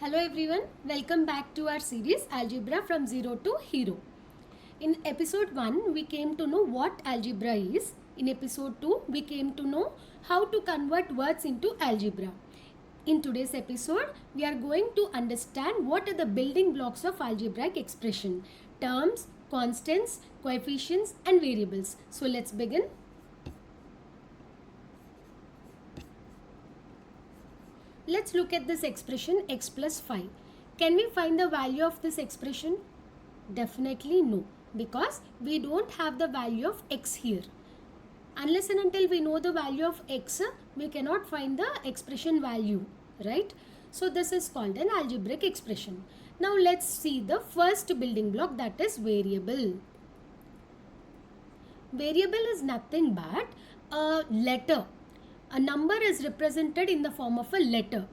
Hello everyone, welcome back to our series Algebra from Zero to Hero. In episode 1, we came to know what algebra is. In episode 2, we came to know how to convert words into algebra. In today's episode, we are going to understand what are the building blocks of algebraic expression: terms, constants, coefficients and variables. So let's begin. Let's look at this expression x plus 5. Can we find the value of this expression? Definitely no, because we don't have the value of x here. Unless and until we know the value of x, we cannot find the expression value, right? So this is called an algebraic expression. Now let's see the first building block, that is variable. Variable is nothing but a letter. A number is represented in the form of a letter.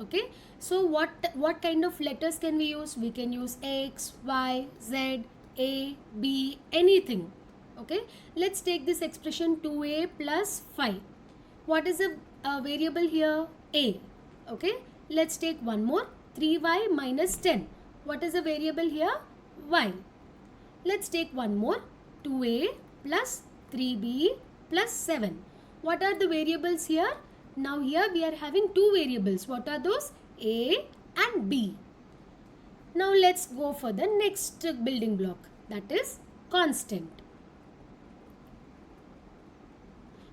Okay, so what kind of letters can we use? We can use x, y, z, a, b, anything. Okay, let's take this expression 2a plus 5. What is a variable here? A. Okay, let's take one more, 3y minus 10. What is a variable here? Y. Let's take one more, 2a plus 3b plus 7. What are the variables here? Now here we are having two variables. What are those? A and B. Now let's go for the next building block, that is constant.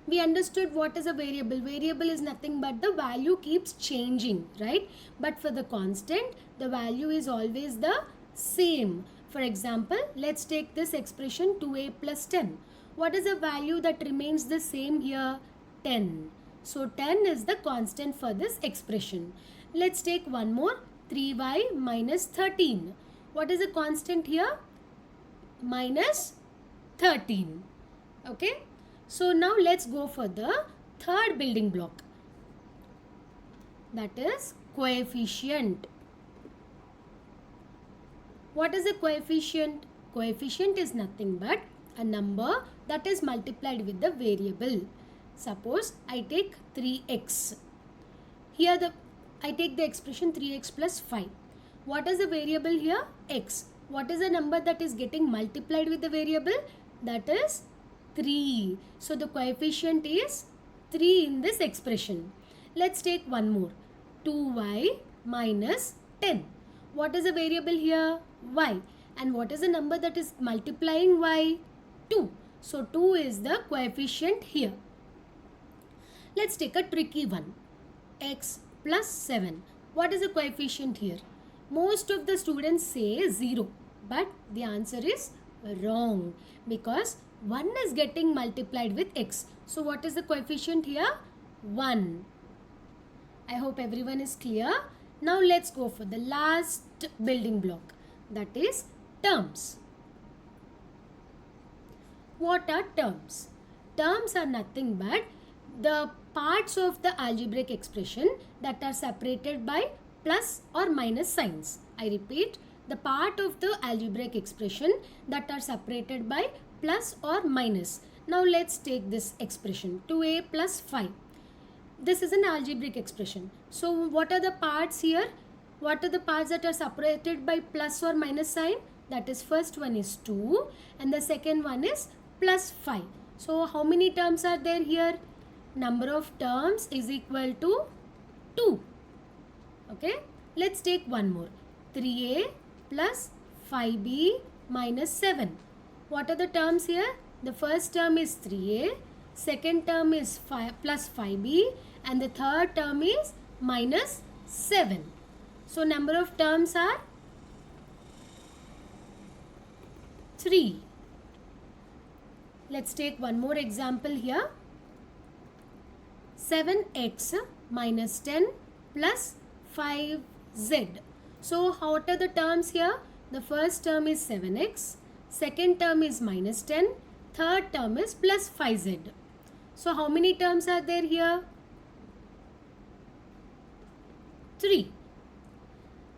We understood what is a variable. Variable is nothing but the value keeps changing, right? But for the constant, the value is always the same. For example, let's take this expression 2a plus 10. What is the value that remains the same here? 10. So 10 is the constant for this expression. Let's take one more, 3y minus 13. What is the constant here? Minus 13. Okay. So now let's go for the third building block, that is coefficient. What is a coefficient? Coefficient is nothing but a number that is multiplied with the variable. Suppose I take 3x. Here I take the expression 3x plus 5. What is the variable here? X. What is the number that is getting multiplied with the variable? That is 3. So the coefficient is 3 in this expression. Let's take one more, 2y minus 10. What is the variable here? Y. And what is the number that is multiplying y? 2. So 2 is the coefficient here. Let's take a tricky one, x plus 7. What is the coefficient here? Most of the students say 0, but the answer is wrong, because 1 is getting multiplied with x. So what is the coefficient here? 1. I hope everyone is clear. Now let's go for the last building block, that is terms. What are terms? Terms are nothing but the parts of the algebraic expression that are separated by plus or minus signs. I repeat, the part of the algebraic expression that are separated by plus or minus. Now let's take this expression 2a plus 5. This is an algebraic expression. So what are the parts here? What are the parts that are separated by plus or minus sign? That is, first one is 2 and the second one is plus 5. So how many terms are there here? Number of terms is equal to 2. Okay. Let's take one more, 3a plus 5b minus 7. What are the terms here? The first term is 3a, second term is 5 plus 5b and the third term is minus 7. So number of terms are 3. Let's take one more example here. 7x minus 10 plus 5z. So what are the terms here? The first term is 7x, second term is minus 10, third term is plus 5z. So how many terms are there here? 3.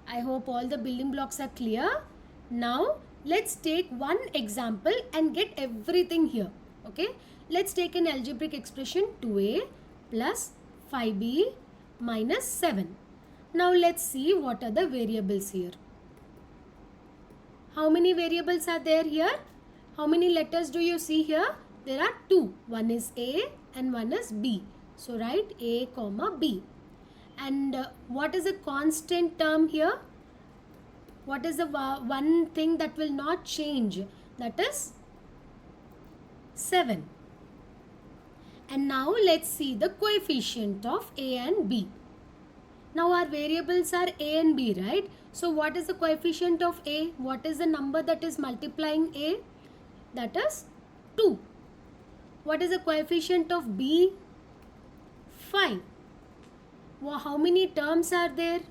I hope all the building blocks are clear. Now let's take one example and get everything here. Okay, let's take an algebraic expression 2a plus 5b minus 7. Now let's see what are the variables here. How many variables are there here? How many letters do you see here? There are two. One is A and one is B. So write A comma B. And what is a constant term here? What is the one thing that will not change? That is 7. And now let's see the coefficient of A and B. Now our variables are A and B, right? So what is the coefficient of A? What is the number that is multiplying A? That is 2. What is the coefficient of B? 5. Well, how many terms are there?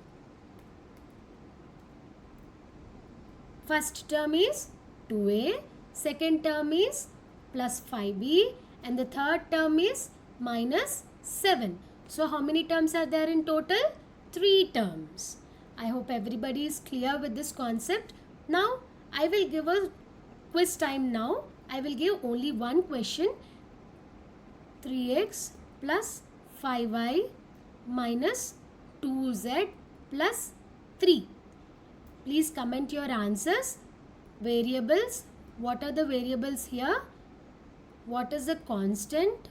First term is 2A, second term is plus 5B, and the third term is minus 7. So how many terms are there in total? 3 terms. I hope everybody is clear with this concept. Now I will give a quiz time now. I will give only one question. 3x plus 5y minus 2z plus 3. Please comment your answers. Variables. What are the variables here? What is the constant?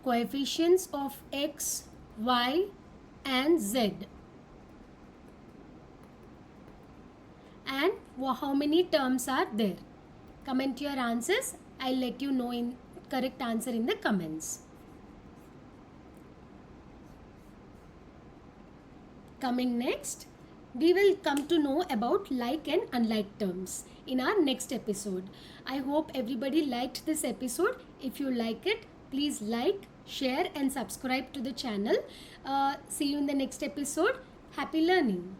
Coefficients of x, y and z. And how many terms are there? Comment your answers. I'll let you know in correct answer in the comments. Coming next, we will come to know about like and unlike terms in our next episode. I hope everybody liked this episode. If you like it, please like, share and subscribe to the channel. See you in the next episode. Happy learning.